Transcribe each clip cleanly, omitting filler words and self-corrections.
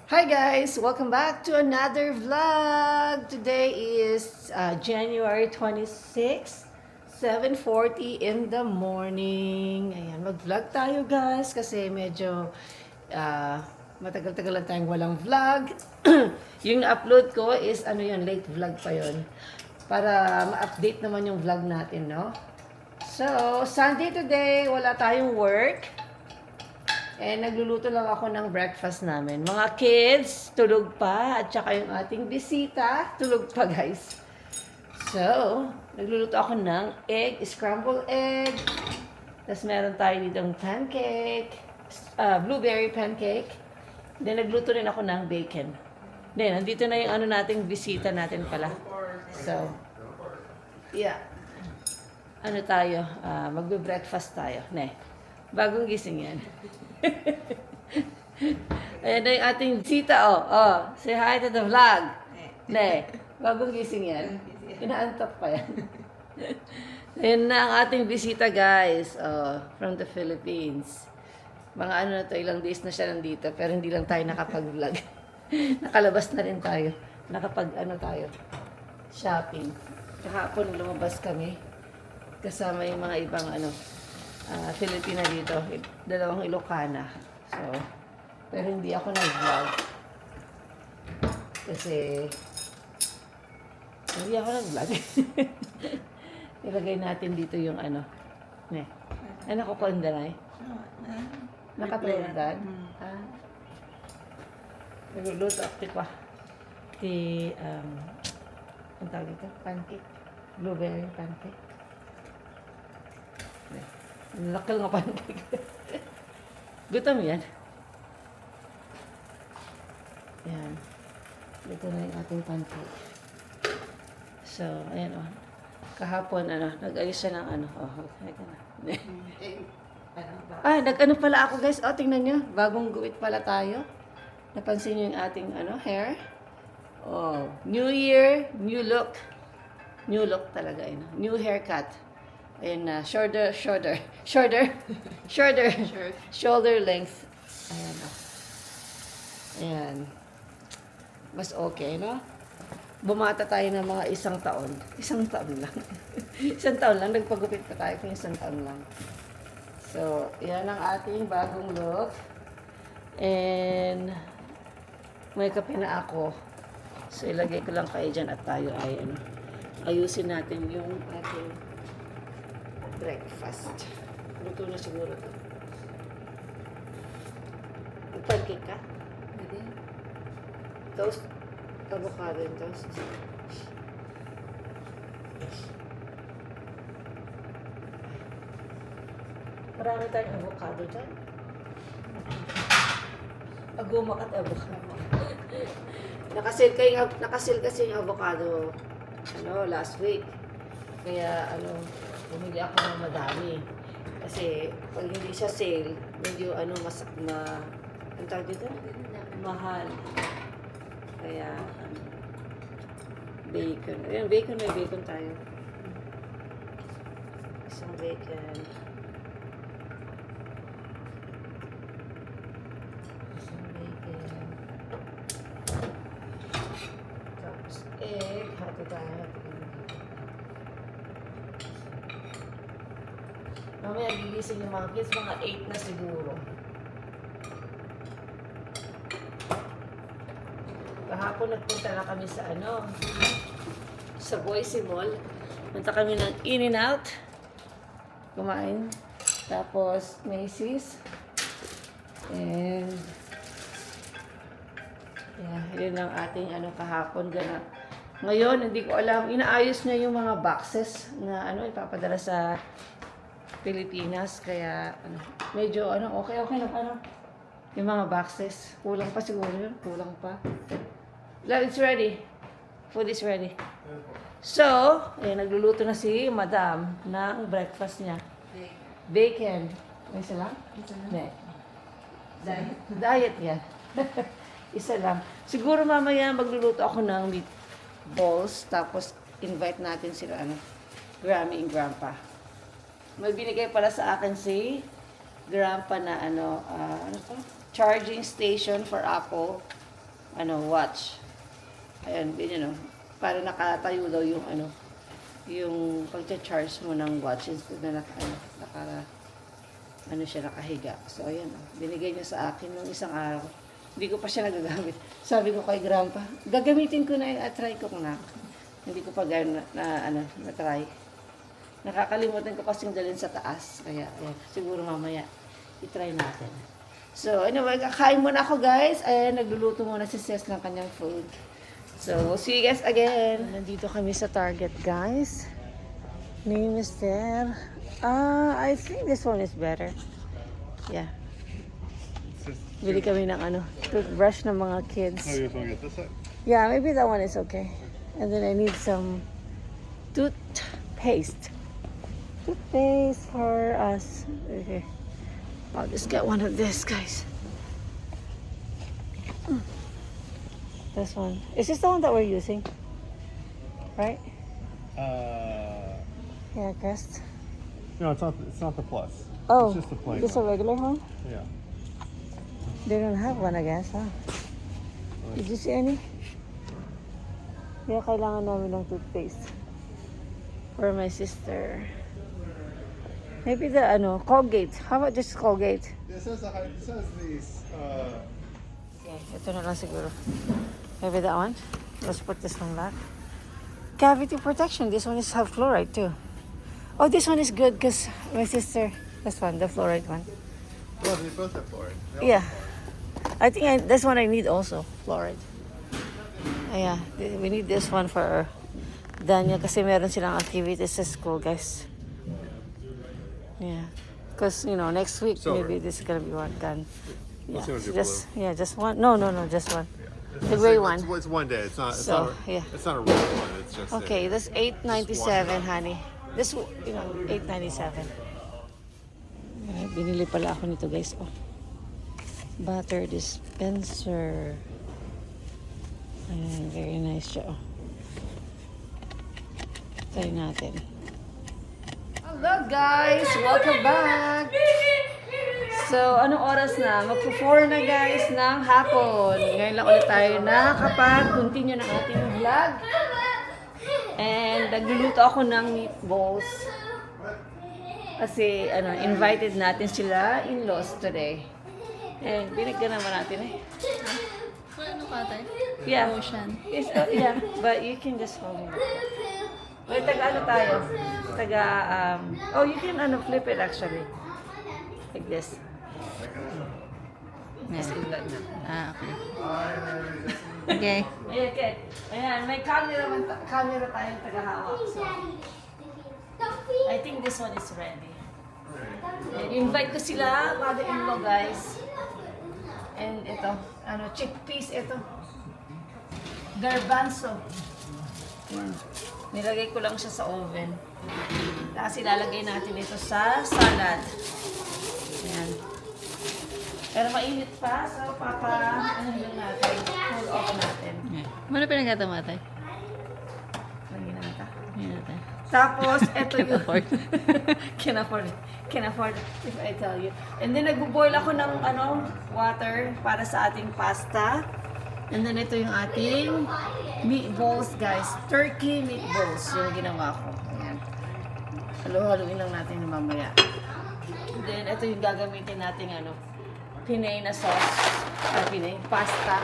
Hi guys! Welcome back to another vlog! Today is January 26, 7:40 in the morning. Ayan, mag-vlog tayo guys kasi medyo uh, matagal-tagal lang tayong walang vlog. Yung upload ko is late vlog pa yon para ma-update naman yung vlog natin, no? So, Sunday today, wala tayong work. Nagluluto lang ako ng breakfast namin. Mga kids, tulog pa. At saka yung ating bisita, tulog pa guys. So, nagluluto ako ng scrambled egg. Tapos meron tayo ditong pancake, blueberry pancake. Then nagluto rin ako ng bacon. Then, nandito na yung nating bisita natin pala. So, yeah. Magbe-breakfast tayo. Bagong gising yan. Ayan na yung ating bisita, Say hi to the vlog. Bagong gising yan. Inaantok pa yan. Ayan na ang ating bisita, guys. From the Philippines. Mga ilang days na siya nandito, pero hindi lang tayo nakapag-vlog. Nakalabas na rin tayo. Tayo. Shopping. Kahapon lumabas kami. Kasama yung mga ibang Filipina dito, dalawang Ilocana. So, pero hindi ako nag-vlog. Kasi, hindi ako nag-vlog. Ilagay natin dito yung ko kondanay. Nakatulad. Nagluluto ako ang tawag dito? Pancake. Blueberry pancake. Lakal nga pancake. Gutom yan. Yan. Ito na yung ating pancake. So, ayan Kahapon, nag-ayos siya ng nag-ano pala ako guys. Tingnan nyo. Bagong guwit pala tayo. Napansin nyo yung ating hair. New year, new look. New look talaga. New haircut. Ayan na, shoulder length. Ayan. Mas okay, no? Bumata tayo ng mga isang taon. Isang taon lang. Isang taon lang. Nagpagupit pa tayo kung isang taon lang. So, yan ang ating bagong look. And, may kape na ako. So, ilagay ko lang kayo dyan at tayo ay, ayusin natin yung ating breakfast. Luto na siguro ito. Mag-pancake ka? Pwede. Toast. Avocado and toast. Marami tayong avocado dyan. Agumak at avocado. Nakasil kasi yung avocado last week. Kaya bumili ako ng madami. Kasi pag hindi siya sale, medyo ang tawag dito? Mahal. Kaya bacon. Ayan, bacon. May bacon tayo. Isang bacon. Tapos egg. Hati tayo. Mamaya gigising yung mga kids, mga 8 na siguro. Kahapon nagpunta na kami sa Boise Mall. Punta kami ng In-N-Out. Kumain. Tapos Macy's. And yun ang ating kahapon gana. Ngayon, hindi ko alam, inaayos niya yung mga boxes na ipapadala sa Pilipinas, kaya medyo okay na yung mga boxes. Kulang pa siguro yun, kulang pa. It's ready. Food is ready. So, nagluluto na si Madam ng breakfast niya. Bacon. May isa lang? Diet yan. Isa lang. Siguro mamaya magluluto ako ng meatballs, tapos invite natin sila Grammy and Grandpa. May binigay pala sa akin si Grandpa na charging station for Apple. watch. Ayan, ganyan, para nakatayo daw yung, yung pagcha-charge mo ng watch instead na siya nakahiga. So, ayan, binigay niya sa akin nung isang araw. Hindi ko pa siya nagagamit. Sabi ko kay Grandpa, gagamitin ko na yun, try ko na. Hindi ko pa na-try. Nakakalimutan ko kasing dalhin sa taas. Kaya, siguro mamaya, i-try natin. So, anyway, kakain muna ako, guys. Ayan, nagluluto muna si Ces ng kanyang food. So, we'll see you guys again. Nandito kami sa Target, guys. Name is there. I think this one is better. Yeah. Bili kami ng toothbrush ng mga kids. Oh, you just want to get this one? Yeah, maybe that one is okay. And then I need some toothpaste. Toothpaste for us. Okay. I'll just get one of this, guys. This one. Is this the one that we're using? Right? Yeah, Crest. No, it's not. It's not the plus. Oh, It's just the plain just a one. regular one? Yeah. They don't have one, I guess, huh? Did you see any? Yeah, kailangan namin ng toothpaste. For my sister. Maybe the, Colgate. How about just Colgate? This says these. Ito na lang siguro. Maybe that one? Let's put this one back. Cavity protection. This one is have fluoride too. Oh, this one is good because my sister, this one, the fluoride one. Well, they both have fluoride. Yeah. I think this one I need also, fluoride. Yeah, we need this one for Daniel kasi meron silang activities sa school, guys. Yeah. Because, next week, Silver. maybe this is going to be one done. Yeah, Let's do just, blue. yeah, just one. No, just one. It's The gray it's- one. It's one day. It's not. It's So, not. yeah. It's not a real one. It's just. Okay, that's $8.97, honey. This, $8.97. Binili pala ako nito, guys. Oh. Butter dispenser. Ayan, very nice siya. Oh. Try natin. Hello, guys! Welcome back! So, anong oras na? Magpo-4 na, guys, ng hapon. Ngayon lang ulit tayo nakakapag-continue ng ating vlog. And nagluluto ako ng meatballs. Kasi, invited natin sila in-laws today. And binigyan naman natin Ano ka tayo? Yeah. Ocean. Yes, yeah, but you can just hold it. Wait, tayo? You can flip it actually. Like this. Yes. Okay. Okay. Okay. Ayan, okay. Ayan, may camera tayong tagahawak. So, I think this one is ready. And invite ko sila, mother-in-law, guys. And ito, chickpeas ito. Garbanzo. Yan. Nilagay ko lang siya sa oven. Tapos ilalagay natin ito sa salad. Ayan. Pero mainit pa, so lang natin. Cool off natin. Ano pinagkatamatay? Lagyan na natin. Yan natin. Tapos, ito yung... afford. Can afford if I tell you. And then, nagbo-boil ako ng water para sa ating pasta. And then, ito yung ating meatballs, guys. Turkey meatballs yung ginawa ko. Ayan. Halo-haluin lang natin na mamaya. And then, ito yung gagamitin nating Pinay na sauce. Pinay. Pasta.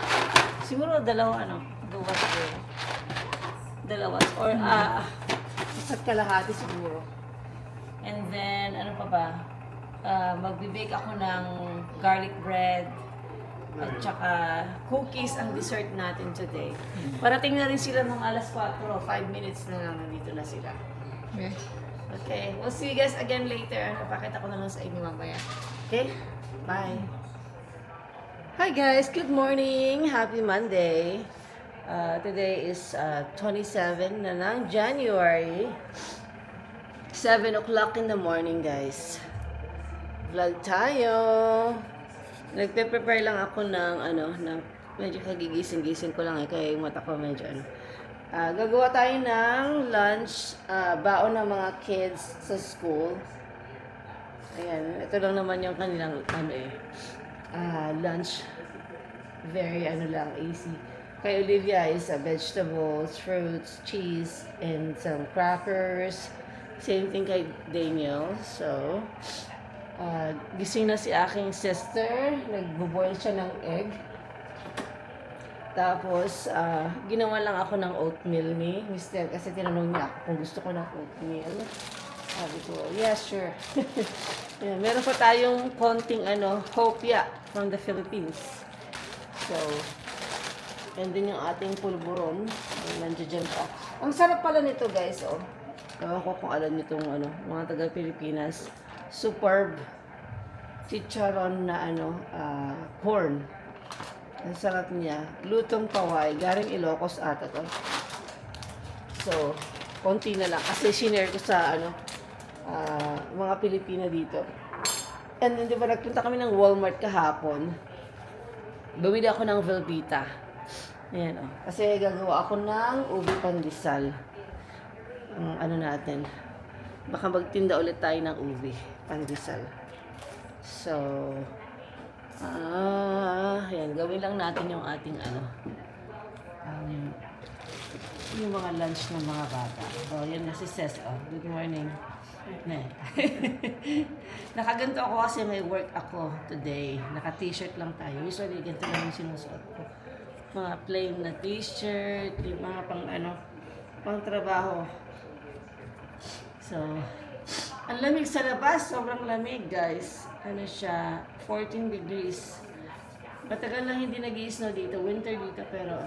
Siguro dalawa siguro. Dalawa. Or, isa't kalahati siguro. And then, ano pa ba? Magbe-bake ako ng garlic bread at saka cookies ang dessert natin today. Parating na rin sila ng alas 4 o 5 minutes na lang nandito na sila. Okay. Okay, we'll see you guys again later. Napakita ko na lang sa inyo mamaya. Okay? Bye! Hi guys! Good morning! Happy Monday! Today is 27 na ng January. 7 o'clock in the morning, guys. Vlog tayo. Nagpe-prepare lang ako ng medyo kagigising-gising ko lang kaya yung mata ko medyo gagawa tayo ng lunch, baon ng mga kids sa school. Ayan, ito lang naman yung kanilang lunch. Very ano lang, easy. Kay Olivia is vegetables, fruits, cheese, and some crackers. Same thing kay Daniel. So, gising na si aking sister. Nagbo-boil siya ng egg. Tapos, ginawa lang ako ng oatmeal ni Mister kasi tinanong niya ako kung gusto ko ng oatmeal. Sabi ko, yeah, sure. Ayan, meron pa tayong konting hopia from the Philippines. So, yan din yung ating pulburon. Nandiyan pa. Ang sarap pala nito, guys, oh. Ewan ko kung alam nyo itong mga taga-Pilipinas. Superb chicharon na corn. Ang sarap niya. Lutong paway. Garing Ilocos ata to. So, konti na lang. Kasi shinare ko sa mga Pilipina dito. And then, di ba, nagpunta kami ng Walmart kahapon. Bumili ako ng Velveeta. Ayan, oh. Kasi gagawa ako ng ubi pandesal. Natin. Baka magtinda ulit tayo ng ubi pandesal. So, ayan, gawin lang natin yung ating yung mga lunch ng mga bata. So, yan na si Ces. Oh, good morning. Nakaganto ako kasi may work ako today. Naka-t-shirt lang tayo. Usually, ganito lang yung sinusuot ko. Mga plain na t-shirt, yung mga pang trabaho. So, ang lamig sa labas. Sobrang lamig, guys. Siya, 14 degrees. Matagal lang hindi nag-i-snow dito. Winter dito, pero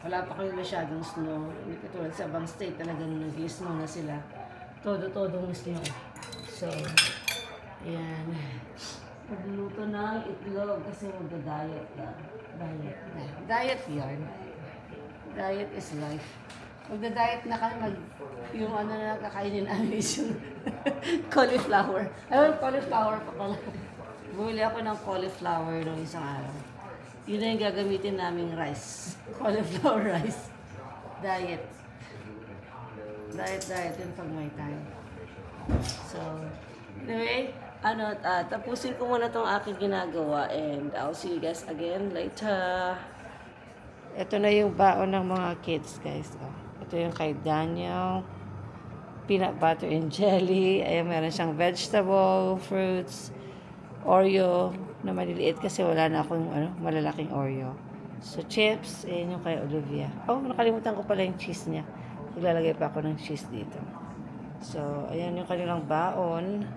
wala pa kayo masyadong snow. Hindi katulad sa ibang state talagang nag-i-snow na sila. Todo-todong snow. So, ayan. Magluluto ng itlog kasi magda-diet na. Diet yarn. Diet is life. Magda-diet na kami, yung na kakainin namin is yung cauliflower. Cauliflower pa pala. Bumili ako ng cauliflower noong isang araw. Yun na yung gagamitin naming rice. Cauliflower rice. Diet. Diet yun pag may time. So, anyway, tapusin ko muna tong aking ginagawa and I'll see you guys again later. Ito na yung baon ng mga kids, guys. Oh. Ito yung kay Daniel. Peanut butter and jelly. Ayan, meron siyang vegetable, fruits, Oreo na maliliit kasi wala na akong malalaking Oreo. So, chips. Ayan yung kay Olivia. Oh, nakalimutan ko pala yung cheese niya. Maglalagay pa ako ng cheese dito. So, ayan yung kanilang baon.